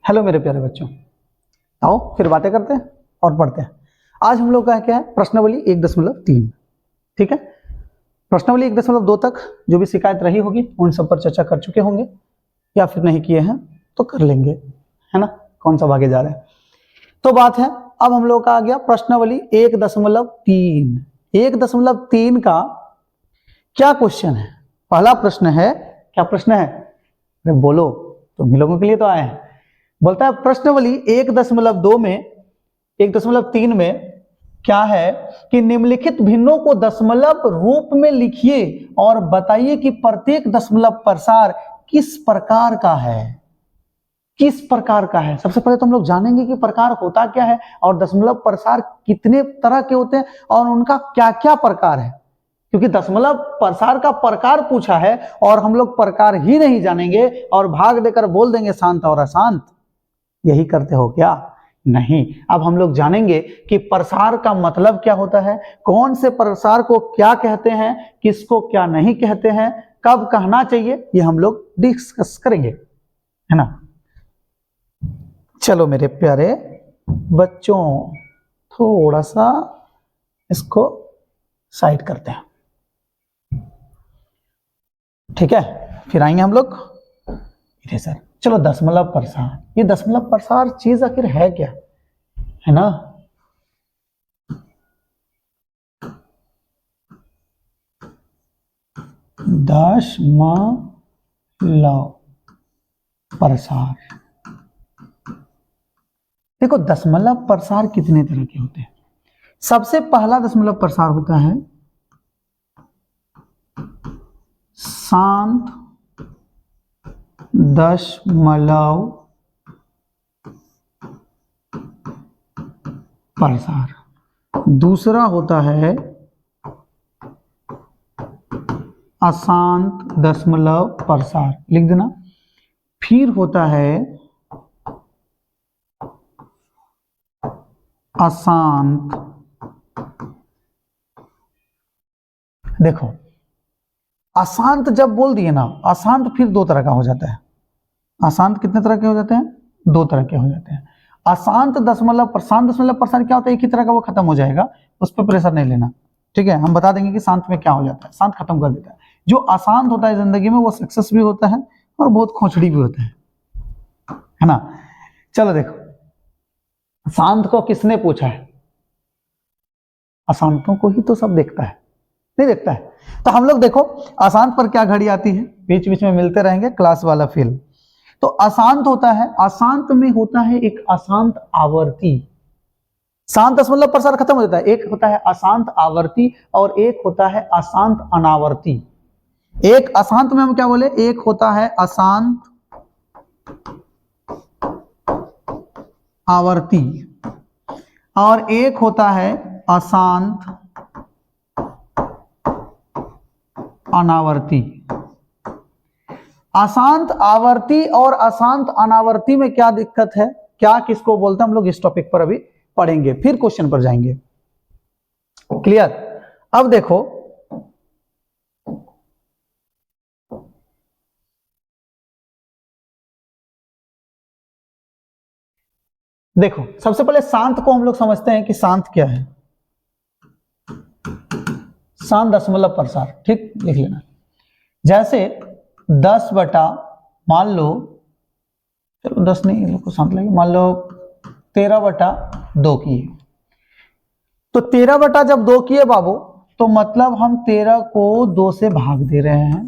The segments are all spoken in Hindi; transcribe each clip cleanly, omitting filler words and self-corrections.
हेलो मेरे प्यारे बच्चों, आओ फिर बातें करते हैं और पढ़ते हैं। आज हम लोग का क्या है, प्रश्नावली 1.3। ठीक है, प्रश्नावली 1.2 तक जो भी शिकायत रही होगी उन सब पर चर्चा कर चुके होंगे, या फिर नहीं किए हैं तो कर लेंगे, है ना। कौन सा भागे जा रहा है तो बात है। अब हम लोग का आ गया प्रश्नावली 1.3। 1.3 का क्या क्वेश्चन है? पहला प्रश्न है, क्या प्रश्न है? अरे बोलो, तुम ही लोगों के लिए तो आए हैं। बोलता है प्रश्नावली 1.2 में 1.3 में क्या है कि निम्नलिखित भिन्नों को दशमलव रूप में लिखिए और बताइए कि प्रत्येक दशमलव प्रसार किस प्रकार का है। किस प्रकार का है? सबसे पहले तो हम लोग जानेंगे कि प्रकार होता क्या है और दशमलव प्रसार कितने तरह के होते हैं और उनका क्या क्या प्रकार है, क्योंकि दशमलव प्रसार का प्रकार पूछा है और हम लोग प्रकार ही नहीं जानेंगे और भाग देकर बोल देंगे शांत और अशांत। यही करते हो क्या? नहीं। अब हम लोग जानेंगे कि प्रसार का मतलब क्या होता है, कौन से प्रसार को क्या कहते हैं, किसको क्या नहीं कहते हैं, कब कहना चाहिए, ये हम लोग डिस्कस करेंगे, है ना। चलो मेरे प्यारे बच्चों, थोड़ा सा इसको साइड करते हैं, ठीक है। फिर आएंगे हम लोग इधर सर। चलो दशमलव प्रसार, ये दशमलव प्रसार चीज आखिर है क्या, है ना। दशमलव प्रसार, देखो दशमलव प्रसार कितने तरह के होते हैं। सबसे पहला दशमलव प्रसार होता है शांत दशमलव प्रसार। दूसरा होता है अशांत दशमलव प्रसार, लिख देना। फिर होता है अशांत, देखो अशांत जब बोल दिए ना, अशांत फिर दो तरह का हो जाता है। अशांत कितने तरह के हो जाते हैं? दो तरह के हो जाते हैं। अशांत दशमलव प्रशांत दशमलव प्रसार क्या होता है? एक ही तरह का, वो खत्म हो जाएगा, उस पर प्रेशर नहीं लेना, ठीक है। हम बता देंगे कि शांत में क्या हो जाता है, शांत खत्म कर देता है। जो अशांत होता है जिंदगी में वो सक्सेस भी होता है और बहुत खोचड़ी भी होता है ना। चलो देखो, शांत को किसने पूछा है? अशांतों को ही तो सब देखता है, नहीं देखता है। तो हम लोग देखो अशांत पर क्या घड़ी आती है, बीच बीच में मिलते रहेंगे, क्लास वाला फील। तो अशांत होता है, अशांत में होता है एक अशांत आवर्ती। शांत दशमलव प्रसार खत्म हो जाता है, एक होता है अशांत आवर्ती और एक होता है अशांत अनावर्ती। एक अशांत में हम क्या बोले, एक होता है अशांत आवर्ती और एक होता है अशांत अनावर्ती। अशांत आवर्ती और अशांत अनावर्ती में क्या दिक्कत है, क्या किसको बोलते हैं, हम लोग इस टॉपिक पर अभी पढ़ेंगे, फिर क्वेश्चन पर जाएंगे। क्लियर? अब देखो देखो सबसे पहले शांत को हम लोग समझते हैं कि शांत क्या है। शांत दशमलव प्रसार, ठीक, लिख लेना। जैसे 10 बटा, मान लो, चलो 10 नहीं, इन लोग को शांत लगे, मान लो 13/2 किए। तो 13/2 किए बाबू, तो मतलब हम 13 को 2 से भाग दे रहे हैं,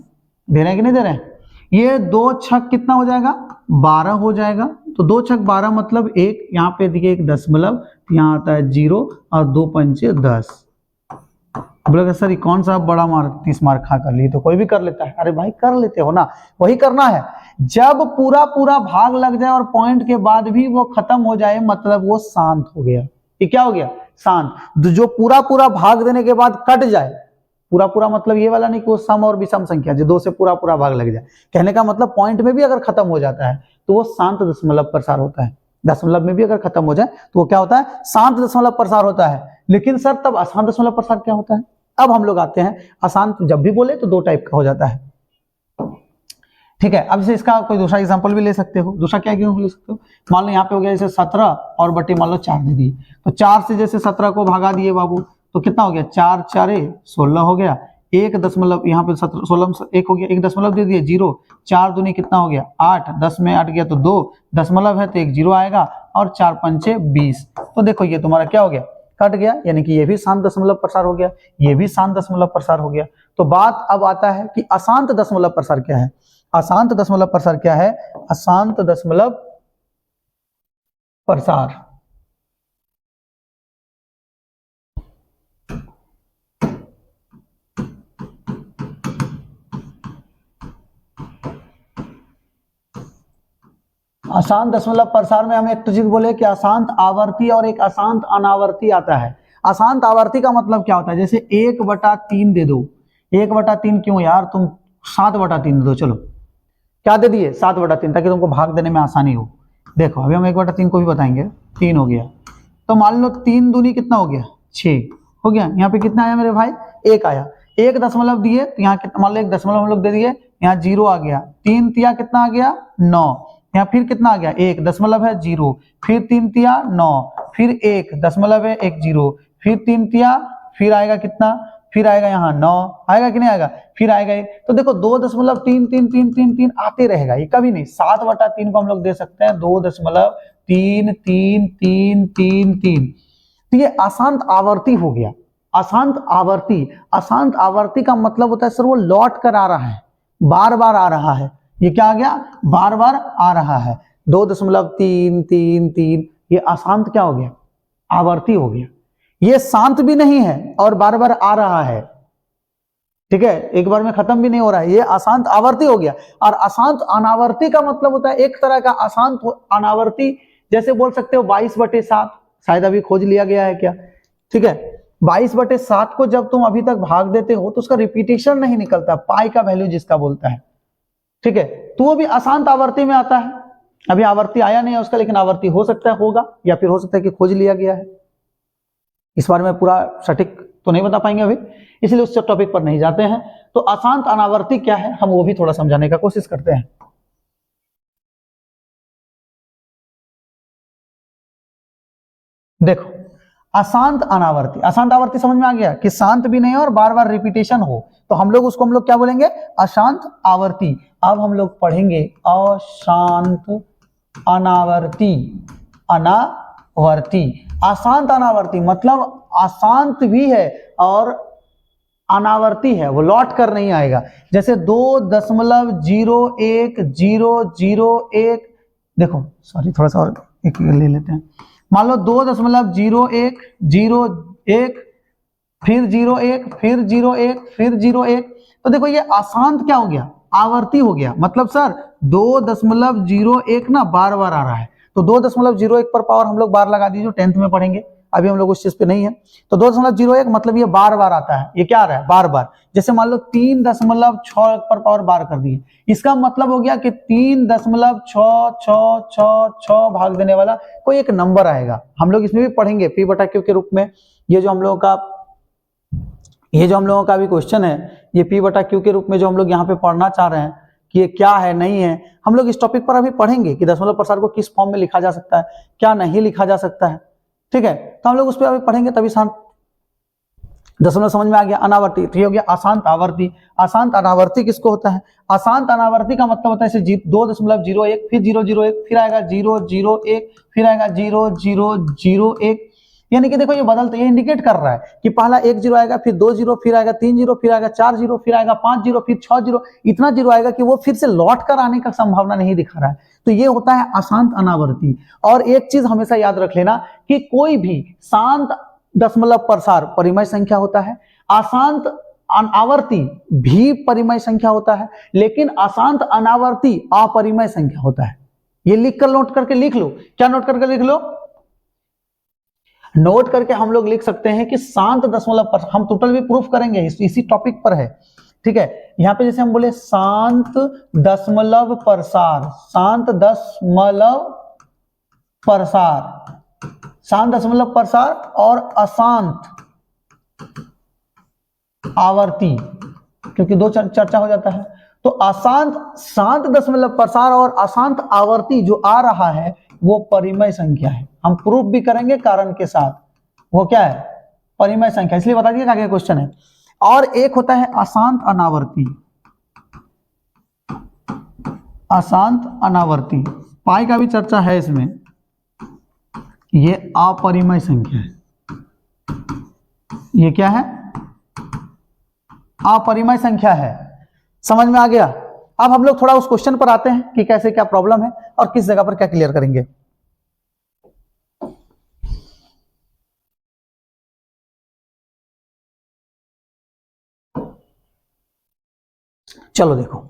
दे रहे हैं कि नहीं दे रहे हैं। ये 2 छक कितना हो जाएगा? 12 हो जाएगा। तो 2 छक 12 मतलब एक, यहाँ पे देखिए एक दशमलव, यहाँ आता है 0 और 2 पंचे 10। बोलेगा सर ये कौन सा बड़ा मार्क 30 मार्क खा कर लिए, तो कोई भी कर लेता है। अरे भाई कर लेते हो ना, वही करना है। जब पूरा पूरा भाग लग जाए और पॉइंट के बाद भी वो खत्म हो जाए, मतलब वो शांत हो गया। ये क्या हो गया? शांत। जो पूरा पूरा भाग देने के बाद कट जाए, पूरा पूरा मतलब ये वाला नहीं कि वो सम और विषम संख्या जो 2 से पूरा पूरा भाग लग जाए, कहने का मतलब पॉइंट में भी अगर खत्म हो जाता है तो वो शांत दशमलव प्रसार होता है। दशमलव में भी अगर खत्म हो जाए तो वो क्या होता है? शांत दशमलव प्रसार होता है। लेकिन सर तब अशांत दशमलव प्रसार क्या होता है? अब हम लोग आते हैं, अशांत जब भी बोले तो 2 टाइप का हो जाता है। ठीक है। अब जैसे इसका कोई दूसरा एग्जांपल भी ले सकते हो। दूसरा क्या क्यों ले सकते हो, मान लो यहाँ पे हो गया जैसे 17 और बटे मान लो 4 दे दिए, तो 4 से जैसे 17 को भगा दिए बाबू, तो कितना हो गया, 4 4 16 हो गया, 1 दशमलव यहाँ पे 17 16 1 हो गया, 1 दशमलव दे दिए 0, 4 दूनी कितना हो गया 8, 10 में 8 गया तो 2 दशमलव है तो 1 0 आएगा, और 4 पंचे 20। तो देखो ये तुम्हारा क्या हो गया, कट गया, यानी कि ये भी शांत दशमलव प्रसार हो गया, ये भी शांत दशमलव प्रसार हो गया। तो बात अब आता है कि अशांत दशमलव प्रसार क्या है। अशांत दशमलव प्रसार क्या है, अशांत दशमलव प्रसार अशांत दशमलव प्रसार में हम एक तो चीज बोले कि अशांत आवर्ती और एक अशांत अनावर्ती आता है। अशांत आवर्ती का मतलब क्या होता है, जैसे 1/3 दे दो, 1/3 क्यों यार, तुम 7/3 दे दो, चलो क्या दे दिए 7/3, ताकि तुमको भाग देने में आसानी हो। देखो अभी हम 1/3 को भी बताएंगे, 3 हो गया, तो मान लो 3 दूनी कितना हो गया 6 हो गया, यहाँ पे कितना आया मेरे भाई 1 आया, 1 दशमलव दिए तो यहाँ कितना, मान लो 1 दशमलव हम लोग दे दिए, यहाँ 0 आ गया, 3 तिया कितना आ गया 9, यहाँ फिर कितना आ गया 1 दशमलव है 0, फिर 3 तिया 9, फिर 1 दशमलव है 1 0, फिर 3 तिया, फिर आएगा कितना, फिर आएगा यहाँ 9 आएगा कि नहीं आएगा, फिर आएगा 1, तो देखो 2.33333 आते रहेगा, ये कभी नहीं। 7/3 को हम लोग दे सकते हैं 2.333333, तो ये अशांत आवर्ती हो गया। अशांत आवर्ती, अशांत आवर्ती का मतलब होता है सर वो लौट कर आ रहा है, बार बार आ रहा है, ये क्या आ गया बार बार आ रहा है, 2.333, ये अशांत क्या हो गया, आवर्ती हो गया। ये शांत भी नहीं है और बार बार आ रहा है, ठीक है, एक बार में खत्म भी नहीं हो रहा है, ये अशांत आवर्ती हो गया। और अशांत अनावर्ती का मतलब होता है एक तरह का अशांत अनावर्ती, जैसे बोल सकते हो 22/7, शायद अभी खोज लिया गया है क्या, ठीक है, 22/7 को जब तुम अभी तक भाग देते हो तो उसका रिपीटेशन नहीं निकलता, पाई का वैल्यू जिसका बोलता है, ठीक है, तो वो भी अशांत आवर्ती में आता है। अभी आवर्ती आया नहीं है उसका, लेकिन आवर्ती हो सकता है होगा, या फिर हो सकता है कि खोज लिया गया है। इस बारे में पूरा सटीक तो नहीं बता पाएंगे अभी, इसलिए उस टॉपिक पर नहीं जाते हैं। तो अशांत अनावर्ती क्या है, हम वो भी थोड़ा समझाने का कोशिश करते हैं। देखो अशांत अनावर्ती, अशांत आवर्ती समझ में आ गया कि शांत भी नहीं और बार बार रिपीटेशन हो, तो हम लोग उसको हम लोग क्या बोलेंगे, अशांत आवर्ती। अब हम लोग पढ़ेंगे अशांत अनावर्ती, अनावर्ती, अशांत अनावर्ती मतलब अशांत भी है और अनावर्ती है, वो लौट कर नहीं आएगा। जैसे 2.01001, देखो सॉरी थोड़ा सा और एक ले लेते हैं, मान लो 2.0101, फिर 01, फिर 01, फिर 01, तो देखो ये अशांत क्या हो गया, आवर्ती हो गया। मतलब सर 2.01 ना बार बार आ रहा है, तो 2.01 पर पावर हम लोग बार लगा दीजिए, 10th में पढ़ेंगे, अभी हम लोग उस चीज पे नहीं है। तो 2.01 मतलब ये बार बार आता है, ये क्या आ रहा है बार बार। जैसे मान लो 3.6 पर पावर बार कर दिए, इसका मतलब हो गया कि 3.66666 भाग देने वाला कोई एक नंबर आएगा, हम लोग इसमें भी पढ़ेंगे P/Q के रूप में। ये जो हम लोगों का भी क्वेश्चन है, ये P/Q के रूप में जो हम लोग यहाँ पे पढ़ना चाह रहे हैं कि ये क्या है नहीं है, हम लोग इस टॉपिक पर अभी पढ़ेंगे कि दशमलव प्रसार को किस फॉर्म में लिखा जा सकता है, क्या नहीं लिखा जा सकता है, ठीक है, तो हम लोग उस पर अभी पढ़ेंगे, तभी शांत दशमलव समझ में आ गया। अनावर्ती, तो ये हो गया अशांत आवर्ती। अशांत अनावर्ती किसको होता है, अशांत अनावर्ती का मतलब होता है 2.01, फिर 001, फिर आएगा 001, फिर आएगा 0001, यानी कि देखो ये बदलता, ये इंडिकेट कर रहा है कि पहला 1 0 आएगा, फिर 2 0, फिर आएगा 3 0, फिर आएगा 4 0, फिर आएगा 5 0, फिर 6 0, इतना 0 आएगा कि वो फिर से लौट कर आने का संभावना नहीं दिखा रहा है, तो ये होता है अशांत अनावर्ती। और एक चीज हमेशा याद रख लेना कि कोई भी शांत दशमलव प्रसार परिमेय संख्या होता है, अशांत आवर्ती भी परिमेय संख्या होता है, लेकिन अशांत अनावर्ती अपरिमेय संख्या होता है। ये लिख कर नोट करके लिख लो, क्या नोट करके लिख लो, नोट करके हम लोग लिख सकते हैं कि शांत दशमलव प्रसार, हम टोटल भी प्रूफ करेंगे, इसी टॉपिक पर है, ठीक है। यहां पे जैसे हम बोले शांत दशमलव प्रसार, शांत दशमलव प्रसार, शांत दशमलव प्रसार और अशांत आवर्ती, क्योंकि दो चर्चा हो जाता है, तो अशांत शांत दशमलव प्रसार और अशांत आवर्ती जो आ रहा है वो परिमेय संख्या है। हम प्रूफ भी करेंगे कारण के साथ। वो क्या है? परिमेय संख्या। इसलिए बता दिए आगे क्वेश्चन है। और एक होता है अशांत अनावर्ती। अशांत अनावर्ती पाई का भी चर्चा है इसमें। ये अपरिमेय संख्या है। ये क्या है? अपरिमेय संख्या है। समझ में आ गया? अब हम लोग थोड़ा उस क्वेश्चन पर आते हैं कि कैसे क्या प्रॉब्लम है और किस जगह पर क्या क्लियर करेंगे। चलो देखो,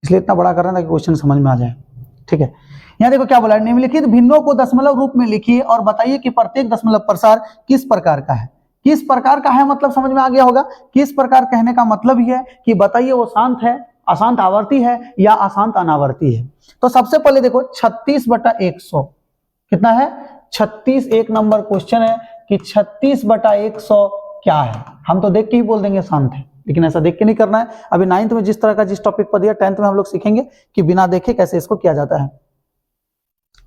इसलिए इतना बड़ा कर रहे हैं ताकि क्वेश्चन समझ में आ जाए। ठीक है, यहाँ देखो क्या बोला है, निम्नलिखित भिन्नों को दशमलव रूप में लिखिए और बताइए कि प्रत्येक दशमलव प्रसार किस प्रकार का है। किस प्रकार का है मतलब समझ में आ गया होगा। किस प्रकार कहने का मतलब ही है कि बताइए वो शांत है, अशांत आवर्ती है या अशांत अनावर्ती है। तो सबसे पहले देखो 36/100 कितना है? 36। एक नंबर क्वेश्चन है कि 36/100 क्या है। हम तो देख के ही बोल देंगे शांत है, लेकिन ऐसा देख के नहीं करना है। अभी 9th में जिस तरह का जिस टॉपिक पर दिया 10th में हम लोग सीखेंगे कि बिना देखे कैसे इसको किया जाता है।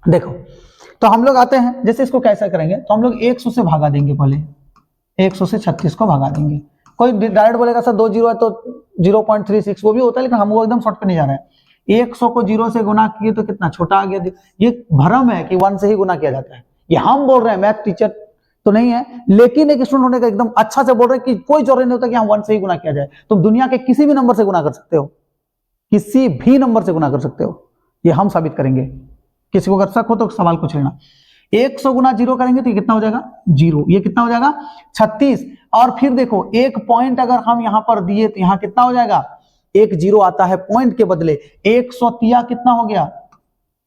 देखो तो हम लोग आते हैं, जैसे इसको कैसे करेंगे तो हम लोग 100 से भागा देंगे। पहले 100 से 36 को भागा देंगे। कोई डायरेक्ट बोलेगा सर 2 जीरो है तो 0.36 वो भी होता है, लेकिन हम वो एकदम शॉर्ट पे नहीं जा रहे हैं। 100 को 0 से गुना किए तो कितना छोटा आ गया। ये भ्रम है कि 1 से ही गुना किया जाता है। ये हम बोल रहे हैं, मैथ टीचर तो नहीं है, लेकिन एक स्टूडेंट होने का एकदम अच्छा से बोल रहे हैं कि कोई जरूरी नहीं होता कि हम 1 से ही गुना किया जाए। तुम दुनिया के किसी भी नंबर से गुना कर सकते हो, किसी भी नंबर से गुना कर सकते हो। ये हम साबित करेंगे। किसी को अगर शक हो तो सवाल पूछ लेना। 100 गुना 0 करेंगे तो ये कितना हो जाएगा? 0। ये कितना हो जाएगा? 36। और फिर देखो एक पॉइंट अगर हम यहां पर दिए तो यहां कितना हो जाएगा? एक 0 आता है पॉइंट के बदले। 100 तिया कितना हो गया?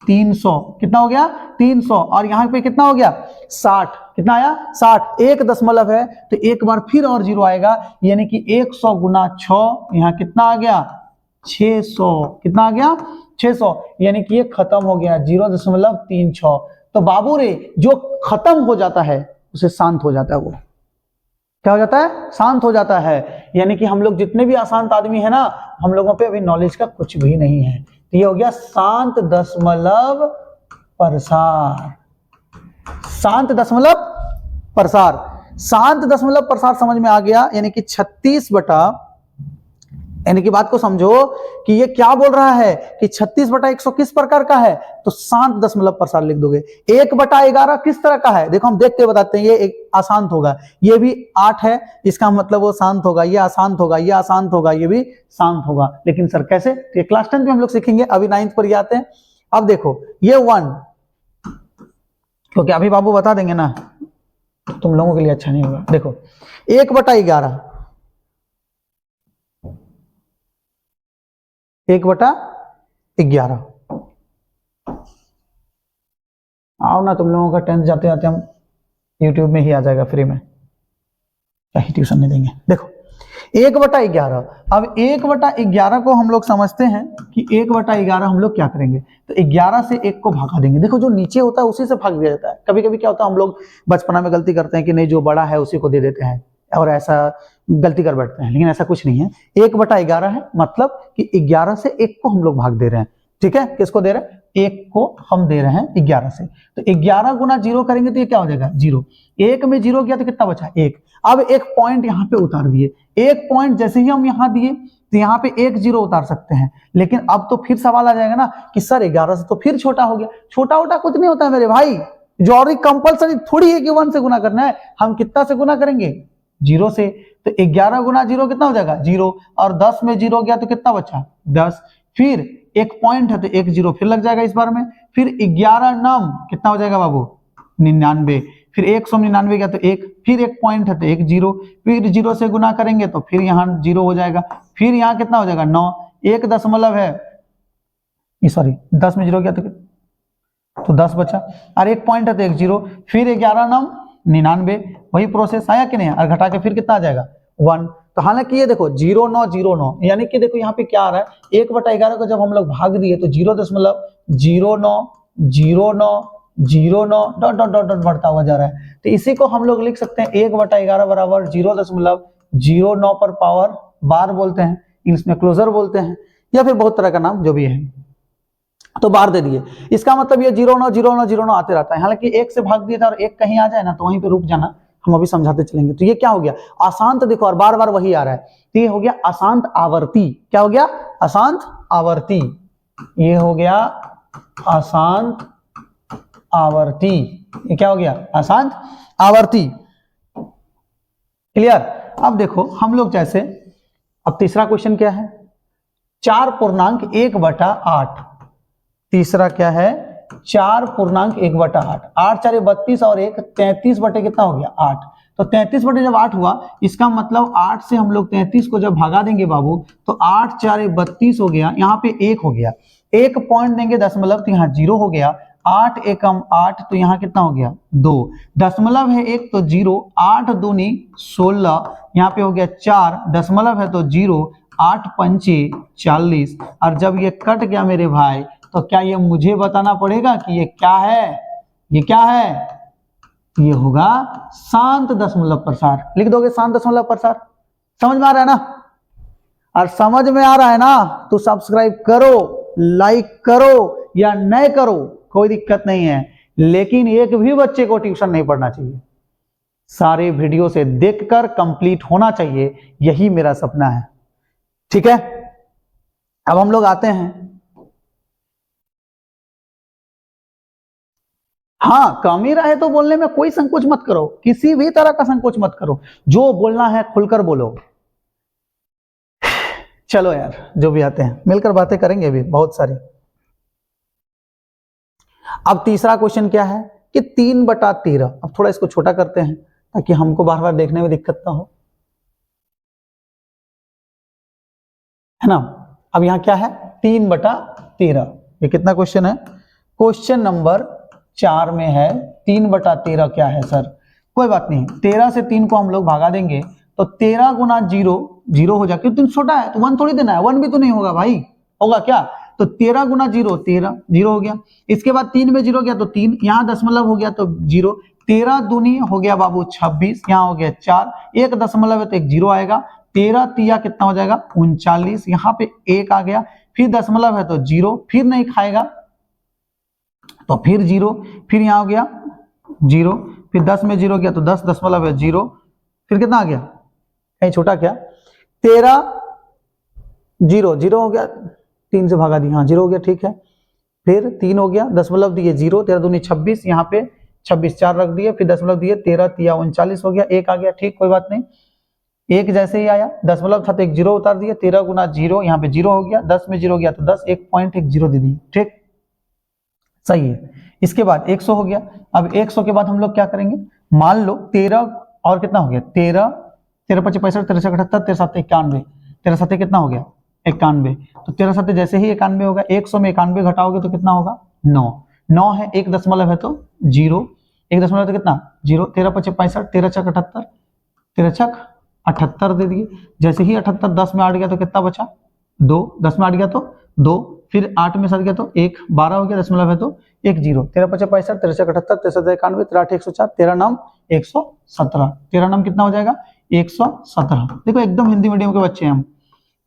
300। कितना हो गया? 300। और यहां पे कितना हो गया? 60। कितना आया? 60। एक दशमलव है तो एक बार फिर और 0 आएगा, यानी कि 100 गुना 6 यहां कितना आ गया? 600। कितना आ गया? 600। यानी कि ये खत्म हो गया 0.36। तो बाबू रे जो खत्म हो जाता है उसे शांत हो जाता है। वो क्या हो जाता है? शांत हो जाता है। यानी कि हम लोग जितने भी अशांत आदमी है ना, हम लोगों पे अभी नॉलेज का कुछ भी नहीं है। तो ये हो गया शांत दशमलव प्रसार। शांत दशमलव प्रसार। शांत दशमलव प्रसार समझ में आ गया। यानी कि 36 बटा, यानी कि बात को समझो कि ये क्या बोल रहा है कि 36/100 किस प्रकार का है, तो शांत दशमलव प्रसार लिख दोगे। 1/11 किस तरह का है, देखो हम देख के बताते हैं। ये एक अशांत होगा, ये भी 8 है, इसका मतलब वो शांत होगा। ये अशांत होगा, ये अशांत होगा, ये भी शांत होगा। लेकिन सर कैसे? ये क्लास 10 में हम लोग सीखेंगे। अभी 9th पर ही आते हैं। अब देखो ये 1, क्योंकि अभी बाबू बता देंगे ना, तुम लोगों के लिए अच्छा नहीं होगा। देखो 1/11, 1/11। आओ ना, तुम लोगों का 10th जाते जाते हम YouTube में ही आ जाएगा फ्री में, कहीं ट्यूशन नहीं देंगे। देखो 1/11। अब 1/11 को हम लोग समझते हैं कि 1/11 हम लोग क्या करेंगे, तो 11 से 1 को भागा देंगे। देखो जो नीचे होता है उसी से भाग दिया जाता है। कभी कभी क्या होता है, हम लोग बचपना में गलती करते हैं कि नहीं जो बड़ा है उसी को दे देते हैं, और ऐसा गलती कर बैठते हैं, लेकिन ऐसा कुछ नहीं है। 1/11 है, मतलब कि 11 से 1 को हम लोग भाग दे रहे हैं। ठीक है, किसको दे रहे हैं? 1 को हम दे रहे हैं 11 से। तो 11 गुना 0 करेंगे तो ये क्या हो जाएगा? 0। 1 में 0 गया तो कितना बचा? 1। अब एक पॉइंट यहाँ पे उतार दिए। एक पॉइंट जैसे ही हम यहाँ दिए तो यहाँ पे 1 0 उतार सकते हैं। लेकिन अब तो फिर सवाल आ जाएगा ना कि सर 11 से तो फिर छोटा हो गया। छोटा छोटा कुछ नहीं होता है मेरे भाई, जरूरी कंपलसरी थोड़ी है कि 1 से गुना करना है। हम कितना से गुना करेंगे? 0 से। तो 11 गुना 0 कितना हो जाएगा? 0। और 10 में 0 गया तो कितना बचा? 10। फिर एक पॉइंट है तो 1 0 फिर लग जाएगा इस बार में। फिर 11 9 कितना हो जाएगा बाबू? 99। फिर 199 गया तो 1, फिर एक पॉइंट है तो 1 0, फिर 0 से गुना करेंगे तो फिर यहाँ 0 हो जाएगा। फिर यहाँ कितना हो जाएगा? 9। 1 दशमलव है, सॉरी 10 में 0 गया तो 10 बचा, और एक पॉइंट है तो 1 0, फिर 11 9 99। वही प्रोसेस आया कि नहीं? और घटा के फिर कितना आ जाएगा? 1। तो हालांकि ये देखो 0,9,0,9 यानी कि देखो यहाँ पे क्या आ रहा है 1/11 को जब हम लोग भाग दिए तो 0.09090909 डॉट डॉट डॉट डॉट बढ़ता हुआ जा रहा है। तो इसी को हम लोग लिख सकते हैं 1/11 बराबर 0.09 पर पावर बार बोलते हैं, इसमें क्लोजर बोलते हैं, या फिर बहुत तरह का नाम जो भी है। तो बार दे दिए, इसका मतलब ये 0,9,0,9,0,9 आते रहता है। हालांकि 1 से भाग दिया था और 1 कहीं आ जाए ना तो वहीं पे रुक जाना, हम अभी समझाते चलेंगे। तो ये क्या हो गया अशांत, देखो और बार बार वही आ रहा है, तो ये हो गया अशांत आवर्ती। क्या हो गया अशांत आवर्ती, ये हो गया अशांत आवर्ती, ये क्या हो गया अशांत आवर्ती। क्लियर। अब देखो हम लोग जैसे, अब तीसरा क्वेश्चन क्या है 4.1/8। तीसरा क्या है 4.1/8, 8 4 32 और 1 33 बटे कितना हो गया 8। तो 33 बटे जब 8 हुआ, इसका मतलब 8 से हम लोग 33 को जब भगा देंगे बाबू तो 8 4 32 हो गया, यहाँ पे 1 हो गया, 1 पॉइंट देंगे दशमलव तो यहाँ 0 हो गया, 8 एकम 8 तो यहाँ कितना हो गया 2, दशमलव है 1 तो 0, 8 दूनी 16, यहाँ पे हो गया 4, दशमलव है तो 0, 8 पंचे 40। और जब ये कट गया मेरे भाई तो क्या ये मुझे बताना पड़ेगा कि ये क्या है, ये क्या है, ये होगा शांत दशमलव प्रसार। लिख दोगे शांत दशमलव प्रसार। समझ में आ रहा है ना, और समझ में आ रहा है ना तो सब्सक्राइब करो, लाइक करो या नहीं करो कोई दिक्कत नहीं है, लेकिन एक भी बच्चे को ट्यूशन नहीं पढ़ना चाहिए, सारे वीडियो से देखकर कंप्लीट होना चाहिए, यही मेरा सपना है। ठीक है, अब हम लोग आते हैं, हाँ कमी रहे तो बोलने में कोई संकोच मत करो, किसी भी तरह का संकोच मत करो, जो बोलना है खुलकर बोलो। चलो यार जो भी आते हैं मिलकर बातें करेंगे भी बहुत सारी। अब तीसरा क्वेश्चन क्या है कि 3/13। अब थोड़ा इसको छोटा करते हैं ताकि हमको बार बार देखने में दिक्कत ना हो, है ना। अब यहाँ क्या है 3/13, ये कितना क्वेश्चन है, क्वेश्चन नंबर 4 में है 3/13 क्या है सर। कोई बात नहीं, 13 से 3 को हम लोग भागा देंगे तो 13 गुना 0 0 हो जाए, क्योंकि 3 छोटा है तो 1 थोड़ी देना है, 1 भी तो नहीं होगा भाई, होगा क्या, तो 13 गुना 0 13 0 हो गया। इसके बाद 3 में 0 गया तो 3, यहाँ दशमलव हो गया तो 0, 13 दूनी हो गया बाबू 26, यहाँ हो गया 4, एक दशमलव है तो एक 0 आएगा, 13 तिया कितना हो जाएगा 39, यहाँ पे 1 आ गया, फिर दशमलव है तो 0, फिर नहीं खाएगा तो फिर 0, फिर यहाँ हो गया 0, फिर 10 में 0 गया तो 10 दशमलव है 0, फिर कितना आ गया कहीं छोटा क्या 13 0 0 हो गया, 3 से भागा दिया, हाँ 0 हो गया, ठीक है, फिर 3 हो गया, दशमलव दिए 0, 13 दूनी 26, यहाँ पे 26 4 रख दिए, फिर दशमलव दिए 13 तिया 39 हो गया, 1 आ गया, ठीक कोई बात नहीं, 1 जैसे ही आया दशमलव था तो एक 0 उतार दिया, 13 गुना 0 यहाँ पे 0 हो गया, 10 में 0 गया तो 10, 1.10 दे दिए, ठीक सही है। इसके बाद 100 हो गया। अब 100 के बाद हम लोग क्या करेंगे, मान लो 13 और कितना हो गया 13 13 5 65 13 78 13 7 91, 13 7 कितना हो गया 91, तो 13 7 जैसे ही 91 होगा, 100 में 91 घटाओगे तो कितना होगा 9, 9 है, एक दशमलव है तो 0, एक दशमलव तो कितना 0, 13 5 65 13 6 78 13 6 78 दे दिए, जैसे ही 78 10 में 8 गया तो कितना बचा 2, 10 में 8 गया तो 2, फिर 8 में 7 गया तो 1, 12 हो गया, दशमलव है तो 1 0, 13 5 65 13 6 78 13 7 91 13 8 104, 13 नाम 117, 13 नाम कितना हो जाएगा 117। देखो एकदम हिंदी मीडियम के बच्चे हैं हम,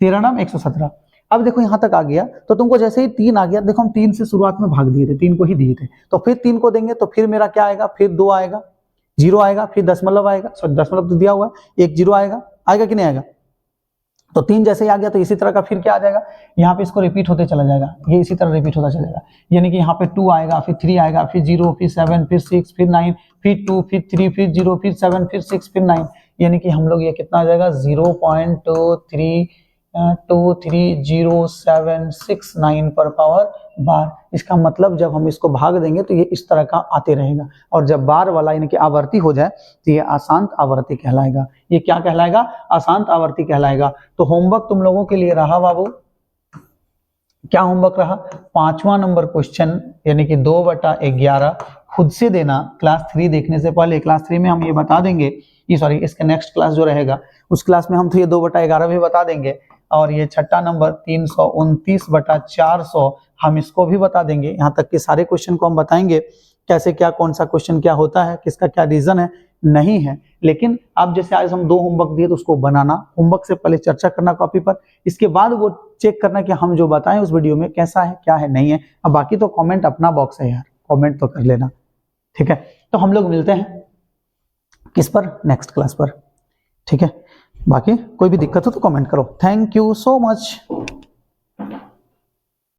13 नाम 117। अब देखो यहां तक आ गया तो तुमको जैसे ही 3 आ गया, देखो हम 3 से शुरुआत में भाग दिए थे, 3 को ही दिए थे, तो फिर 3 को देंगे तो फिर मेरा क्या आएगा, फिर 2 आएगा, 0 आएगा, फिर दशमलव आएगा, सॉरी दशमलव तो दिया हुआ है, 1 0 आएगा, आएगा कि नहीं आएगा, तो 3 जैसे ही आ गया तो इसी तरह का फिर क्या आ जाएगा, यहाँ पे इसको रिपीट होते चला जाएगा, ये इसी तरह रिपीट होता चलेगा, यानी कि यहाँ पे 2 आएगा, फिर 3 आएगा, फिर 0, फिर 7, फिर 6, फिर 9, फिर 2, फिर 3, फिर 0, फिर 7, फिर 6, फिर 9, यानी कि हम लोग ये कितना आ जाएगा 0.23076 पर पावर बार। इसका मतलब जब हम इसको भाग देंगे तो ये इस तरह का आते रहेगा, और जब बार वाला यानी कि आवर्ती हो जाए तो ये अशांत आवर्ती कहलाएगा। ये क्या कहलाएगा, अशांत आवर्ती कहलाएगा। तो होमवर्क तुम लोगों के लिए रहा बाबू, क्या होमवर्क रहा, 5वां नंबर क्वेश्चन यानी कि 2/11 खुद से देना। क्लास 3 देखने से पहले क्लास 3 में हम ये बता देंगे सॉरी इसके नेक्स्ट क्लास जो रहेगा उस क्लास में हम तो ये 2/11 भी बता देंगे, और ये छठा नंबर 329/400 हम इसको भी बता देंगे। यहाँ तक के सारे क्वेश्चन को हम बताएंगे कैसे क्या, कौन सा क्वेश्चन क्या होता है, किसका क्या रीजन है, नहीं है। लेकिन अब जैसे आज हम 2 होमवर्क दिए तो उसको बनाना, होमवर्क से पहले चर्चा करना कॉपी पर, इसके बाद वो चेक करना कि हम जो बताएं उस वीडियो में कैसा है क्या है नहीं है। अब बाकी तो कमेंट अपना बॉक्स है यार, कमेंट तो कर लेना, ठीक है। तो हम लोग मिलते हैं किस पर, नेक्स्ट क्लास पर, ठीक है। बाकी कोई भी दिक्कत हो तो कमेंट करो। Thank you so much.